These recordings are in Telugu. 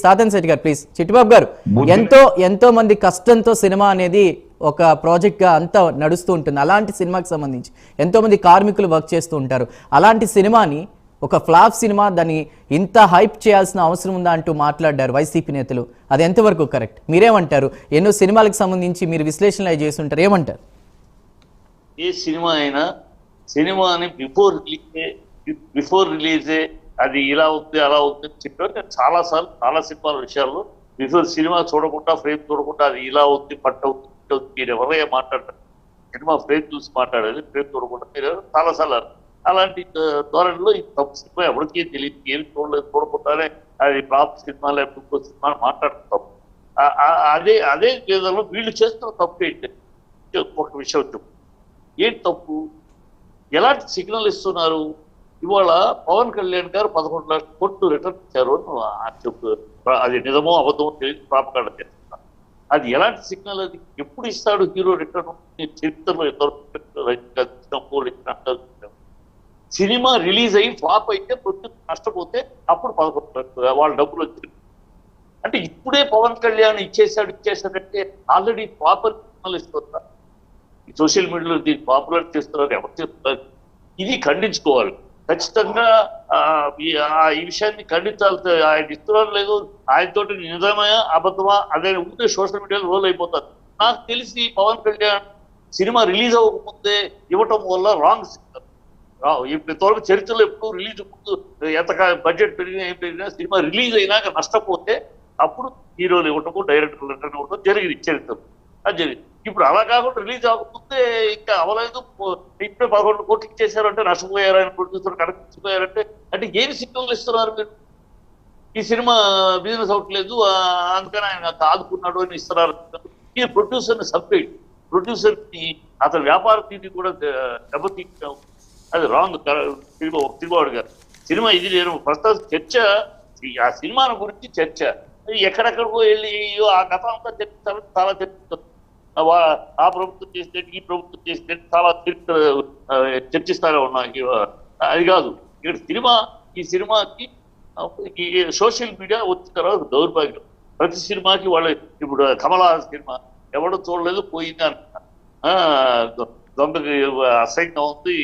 సాధన్ శెట్టి గారు ప్లీజ్. చిట్టిబాబు గారు, ఎంతో మంది కష్టంతో సినిమా అనేది ఒక ప్రాజెక్ట్ గా అంతా నడుస్తూ ఉంటుంది. అలాంటి సినిమాకి సంబంధించి ఎంతో మంది కార్మికులు వర్క్ చేస్తూ ఉంటారు. అలాంటి సినిమాని ఒక ఫ్లాప్ సినిమా దాన్ని ఇంత హైప్ చేయాల్సిన అవసరం ఉందా అంటూ మాట్లాడారు వైసీపీ నేతలు. అది ఎంతవరకు కరెక్ట్? మీరేమంటారు? ఎన్నో సినిమాలకు సంబంధించి మీరు విశ్లేషణలు చేస్తుంటారు, ఏమంటారు? ఏ సినిమా అయినా సినిమాని బిఫోర్ రిలీజే అది ఇలా అవుతుంది అలా అవుతుంది చెప్పారు. నేను చాలా సినిమాల విషయాల్లో బిఫోర్ సినిమా చూడకుండా ఫ్రేమ్ చూడకుండా అది ఇలా అవుతుంది పట్టు అవుతుంది మీరు ఎవరైనా మాట్లాడతారు. సినిమా ఫ్రేమ్ చూసి మాట్లాడాలి, ఫ్రేమ్ చూడకుండా మీరు చాలాసార్లు అలాంటి ధోరణిలో ఈ తప్పు సినిమా ఎవరికీ తెలియదు. ఏమి చూడకుండానే అది ఫ్లాప్ సినిమా లేకపోతే ఇంకో సినిమా మాట్లాడుతాం. అదే విధంలో వీళ్ళు చేస్తున్న తప్పు ఏంటి? ఒక విషయం చెప్పు, ఏంటి తప్పు? ఎలాంటి సిగ్నల్ ఇస్తున్నారు? ఇవాళ పవన్ కళ్యాణ్ గారు 11 లక్షల కోట్లు రిటర్న్ ఇచ్చారు అని చెప్పు. అది నిజమో అబద్ధమో తెలియదు, ప్రాపకాండ చేస్తున్నారు. అది ఎలాంటి సిగ్నల్? అది ఎప్పుడు ఇస్తాడు హీరో రిటర్న్? చరిత్రలో సినిమా రిలీజ్ అయ్యి ఫ్లాప్ అయితే ప్రొడ్యూసర్ నష్టపోతే అప్పుడు 11 లక్షలు వాళ్ళ డబ్బులు వచ్చింది. అంటే ఇప్పుడే పవన్ కళ్యాణ్ ఇచ్చేసాడంటే ఆల్రెడీ ప్రాపర్ సిగ్నల్ ఇస్తున్నారు. సోషల్ మీడియాలో దీన్ని పాపులర్ చేస్తున్నారు, ఎవరు చేస్తున్నారు? ఇది ఖండించుకోవాలి ఖచ్చితంగా. ఈ విషయాన్ని ఖండించాలి. ఆయన ఇస్తున్నారు లేదు, ఆయనతో నిజమా అబద్ధమా అదే ఉంటే సోషల్ మీడియాలో రోల్ అయిపోతారు. నాకు తెలిసి పవన్ కళ్యాణ్ సినిమా రిలీజ్ అవ్వకముందే ఇవ్వటం వల్ల రాంగ్ సిగ్నల్. ఇంతవరకు చరిత్రలో ఎప్పుడు రిలీజ్ ముందు ఎంత బడ్జెట్ పెరిగినా ఏం పెరిగినా సినిమా రిలీజ్ అయినాక నష్టపోతే అప్పుడు హీరోలు ఇవ్వటము డైరెక్టర్లు రిటర్న్ ఇవ్వటం జరిగింది చరిత్ర. అది జరిగింది. ఇప్పుడు అలా కాకుండా రిలీజ్ అవ్వకపోతే ఇంకా అవ్వలేదు, ఇప్పుడే 11 కోట్లు ఇచ్చేసారంటే నష్టపోయారు, ఆయన ప్రొడ్యూసర్ కనిపించిపోయారంటే అంటే ఏమి సిగ్నల్ ఇస్తున్నారు మీరు? ఈ సినిమా బిజినెస్ అవ్వట్లేదు అందుకని ఆయన ఆదుకున్నాడు అని ఇస్తున్నారు. ఈ ప్రొడ్యూసర్ని సపరేట్ ప్రొడ్యూసర్ని అతని వ్యాపార తీరు కూడా దెబ్బతీయడం అది రాంగ్. తిరువాడు గారు సినిమా ఇది నేను ప్రస్తుతం చర్చ ఆ సినిమా గురించి చర్చ ఎక్కడెక్కడికో వెళ్ళి ఆ గతం అంతా చర్చిస్తారు, చాలా చర్చిస్తారు. ఆ ప్రభుత్వం చేస్తే ఈ ప్రభుత్వం చేస్తే చాలా చర్చిస్తానే ఉన్నాయి. అది కాదు ఇక్కడ ఈ సినిమాకి సోషల్ మీడియా వచ్చిన తర్వాత దౌర్భాగ్యం. ప్రతి సినిమాకి వాళ్ళు ఇప్పుడు కమల్ హాసన్ సినిమా ఎవడో చూడలేదు పోయింది అంటున్నారు. దొంగకి అసహ్యంగా ఉంది,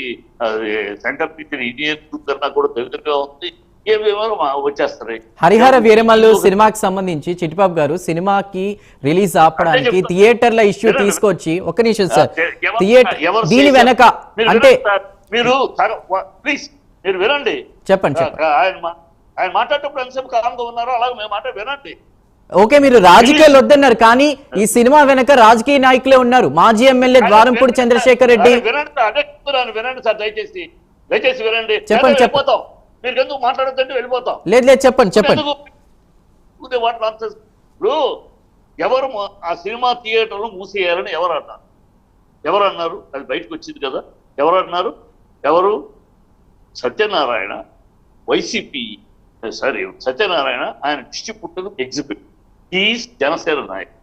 శంకర్ పిక్చర్ ఇండియన్ కన్నా కూడా దరిద్రంగా ఉంది, ఏమేమో వచ్చేస్తారు. హరిహర వీరమల్లు సినిమాకి సంబంధించి చిట్టిబాబు గారు సినిమాకి రిలీజ్ ఆపడానికి థియేటర్ల ఇష్యూ తీసుకొచ్చి ఒక నిమిషం సార్, దీని వెనక అంటే మీరు ప్లీజ్ మీరు వినండి, చెప్పండి. ఆయన మాట్లాడేటప్పుడు ఎంతసేపు కాలంగా ఉన్నారో అలాగే మేము మాట వినండి. ఓకే, మీరు రాజకీయాలు వద్దన్నారు కానీ ఈ సినిమా వెనక రాజకీయ నాయకులే ఉన్నారు. మాజీ ఎమ్మెల్యే ద్వారంపూడి చంద్రశేఖర్ రెడ్డి. వినండి సార్, దయచేసి వినండి. చెప్పండి. మీరు ఎందుకు మాట్లాడొద్దంటే వెళ్ళిపోతాం. లేదు చెప్పండి. ఇప్పుడు ఎవరు ఆ సినిమా థియేటర్లు మూసేయాలని ఎవరు అన్నారు? అది బయటకు వచ్చింది కదా. ఎవరు సత్యనారాయణ, వైసీపీ సత్యనారాయణ, ఆయన distributor exhibit, is Janasena Nayak.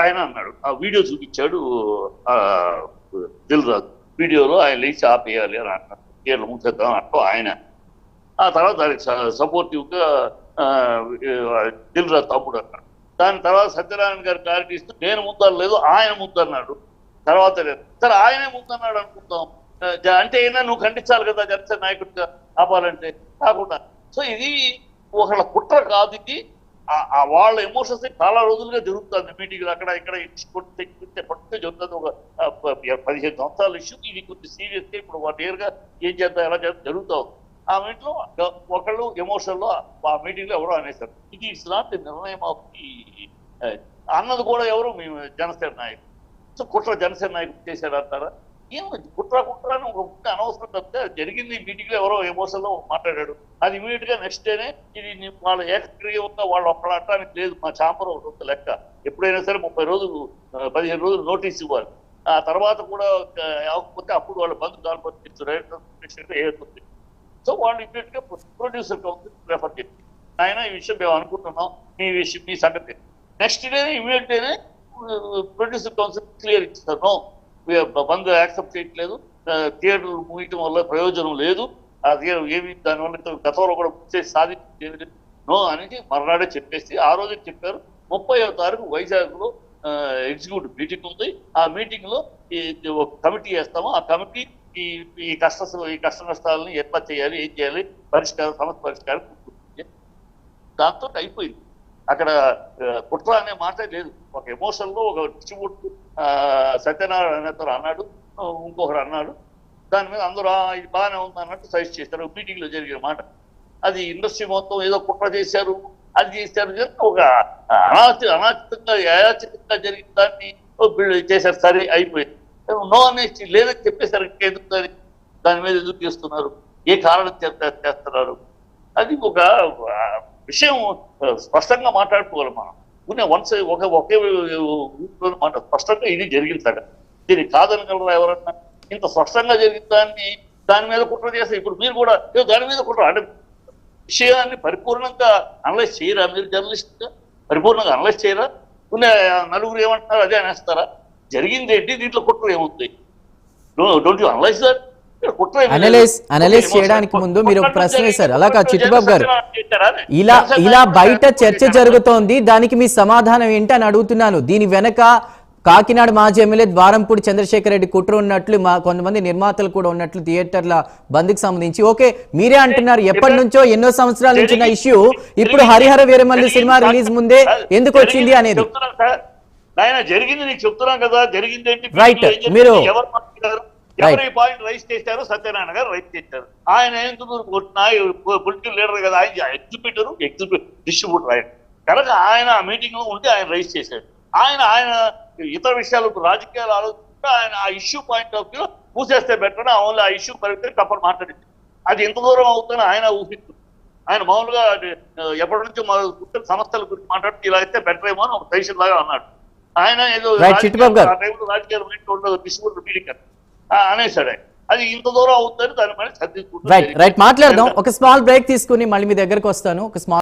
ఆయన అన్నాడు, ఆ వీడియో చూపించాడు దిల్ రాజు. వీడియోలో ఆయన లేచి ఆపేయాలి అని అన్నాడు, థియేటర్లు మూసేద్దాం అంటూ ఆయన. ఆ తర్వాత దానికి సపోర్టివ్గా దిల్ రాజు తమ్ముడు అన్నాడు. దాని తర్వాత సత్యనారాయణ గారు క్లారిటీ ఇస్తూ నేను ముందనలేదు ఆయన ముందన్నాడు. తర్వాత సరే ఆయనే ముందన్నాడు అనుకుందాం, అంటే అయినా నువ్వు ఖండించాలి కదా జనసేన నాయకుడిగా ఆపాలంటే. కాకుండా సో ఇది ఒకళ్ళ కుట్ర కాదు, ఇది వాళ్ళ ఎమోషన్స్ చాలా రోజులుగా జరుగుతుంది. మీటింగ్లు అక్కడ ఇక్కడ పట్టు జరుగుతుంది. ఒక 15 సంవత్సరాల ఇష్యూ ఇది కొంచెం సీరియస్గా ఇప్పుడు 1 year గా ఏం చేద్దాం ఎలా చేద్దాం జరుగుతూ ఉంది. ఆ మీట్లో ఒకళ్ళు ఎమోషన్లో ఆ మీటింగ్లో ఎవరో అనేసారు ఇది ఇట్లాంటి నిర్ణయం అన్నది కూడా ఎవరు మేము జనసేన నాయకులు. సో కుట్ర జనసేన నాయకులు చేశారు అంటారా? ఏమో కుట్ర అని ఒక ముక్క అనవసరం తప్పితే జరిగింది. మీటింగ్లో ఎవరో ఎమోషన్లో మాట్లాడాడు, అది ఇమీడియట్ గా నెక్స్ట్ డేనే ఇది వాళ్ళ ఏకగ్రీవంగా వాళ్ళు ఒక్కడ అంటానికి లేదు. మా చాంబర్ ఒక లెక్క ఎప్పుడైనా సరే 30 రోజులు 15 రోజులు నోటీస్ ఇవ్వాలి. ఆ తర్వాత కూడా అవ్వకపోతే అప్పుడు వాళ్ళు బంధు కాల్పొచ్చి ఏర్పడుతుంది. సో వాళ్ళు ఇమీడియట్ గా ప్రొడ్యూసర్ కౌన్సిల్ ప్రిఫర్ చేసి ఆయన ఈ విషయం మేము అనుకుంటున్నాం, మీ సంగతి నెక్స్ట్ డేనే ఇమీడియట్ డేనే ప్రొడ్యూసర్ కౌన్సిల్ క్లియర్ ఇస్తారు. బంద్ యాక్సెప్ట్ చేయట్లేదు, థియేటర్లు ముగియటం వల్ల ప్రయోజనం లేదు, ఆ థియేటర్ ఏమి దానివల్ల గతంలో కూడా సాధించి నో అనేది మర్నాడే చెప్పేసి ఆ రోజే చెప్పారు. 30వ తారీఖు వైజాగ్ లో ఎగ్జిక్యూటివ్ మీటింగ్ ఉంది. ఆ మీటింగ్ లో ఒక కమిటీ వేస్తాము. ఆ కమిటీ ఈ కష్ట నష్టాలని ఎట్లా చేయాలి, ఏం చేయాలి, సమస్య పరిష్కారం దాంతో అయిపోయింది. అక్కడ కుట్ర అనే మాట లేదు. ఒక ఎమోషన్ లో ఒక డిస్ట్రిబ్యూటర్ సత్యనారాయణ అన్నాడు, ఇంకొకరు అన్నాడు. దాని మీద అందరూ ఇది బాగానే ఉంది అన్నట్టు సజెస్ట్ చేశారు. మీటింగ్ లో జరిగిన మాట అది. ఇండస్ట్రీ మొత్తం ఏదో కుట్ర చేశారు, అది చేశారు, ఒక అనాచితంగా యాచితంగా జరిగిన దాన్ని చేశారు. సరే అయిపోయింది. నో అనేసి లేదని చెప్పేశారు. ఇంకెందుకు దాని మీద ఎందుకు చేస్తున్నారు, ఏ కారణం చేస్తున్నారు, అది ఒక విషయం స్పష్టంగా మాట్లాడుకోవాలి మనం. ఒకే మాట స్పష్టంగా ఇది జరిగింది సార్. దీన్ని కాదనగలరా ఎవరన్నా? ఇంత స్పష్టంగా జరిగిన దాని మీద కుట్ర చేస్తే ఇప్పుడు మీరు కూడా దాని మీద కుట్ర అంటే విషయాన్ని పరిపూర్ణంగా అనలైజ్ చేయరా? మీరు జర్నలిస్ట్ పరిపూర్ణంగా అనలైజ్ చేయరా? నలుగురు ఏమంటున్నారు అదే అనేస్తారా? జరిగింది ఏంటి, దీంట్లో కుట్ర ఏముంది? Don't you analyse that? Analyse చేయడానికి ముందు మీరు ఒక ప్రశ్న వేశారు. అలా కాదు చిట్టిబాబు గారు, ఇలా బయట చర్చ జరుగుతోంది, దానికి మీ సమాధానం ఏంటి అని అడుగుతున్నాను. దీని వెనక కాకినాడ మాజీ ఎమ్మెల్యే ద్వారంపూడి చంద్రశేఖర్ రెడ్డి కుట్ర ఉన్నట్లు, కొంతమంది నిర్మాతలు కూడా ఉన్నట్లు థియేటర్ల బంద్కి సంబంధించి. ఓకే, మీరే అంటున్నారు ఎప్పటి నుంచో ఎన్నో సంవత్సరాల నుంచి ఉన్న ఇష్యూ ఇప్పుడు హరిహర వీరమల్లి సినిమా రిలీజ్ ముందే ఎందుకు వచ్చింది అనేది. జరిగింది నీకు చెప్తున్నాం కదా. జరిగింది ఏంటి? రైట్, మీరు ఎవరు ఈ పాయింట్ రైజ్ చేశారు? సత్యనారాయణ గారు రైజ్ చేశారు. ఆయన ఎందుకు పొలిటికల్ లీడర్ కదా, ఆయన డిస్ట్రిబ్యూటర్ ఆయన కనుక ఆయన ఆ మీటింగ్ లో ఉంటే ఆయన రైజ్ చేశాడు. ఆయన ఇతర విషయాలు రాజకీయాలు ఆలోచిస్తే ఆయన ఆ ఇష్యూ పాయింట్ ఆఫ్ వ్యూ మూసేస్తే బెటర్, ఓన్లీ ఆ ఇష్యూ పరిస్థితి తప్పని మాట్లాడింది. అది ఎంత దూరం అవుతుందని ఆయన ఊహిస్తుంది. ఆయన మామూలుగా ఎప్పటి నుంచో సంస్థల గురించి మాట్లాడుతూ ఇలా అయితే బెటర్ ఏమో అని ఒక సజెషన్ లాగా అన్నాడు. ఆయన ఏదో రాజకీయాలు డిస్ట్రిబ్యూటర్ మీటింగ్ అనేసాడు. అది ఇంత దూరం అవుతుంది దాని పైన సర్దించుకుంటారు. రైట్ మాట్లాడదాం. ఒక స్మాల్ బ్రేక్ తీసుకుని మళ్ళీ మీ దగ్గరకు వస్తాను. ఒక స్మాల్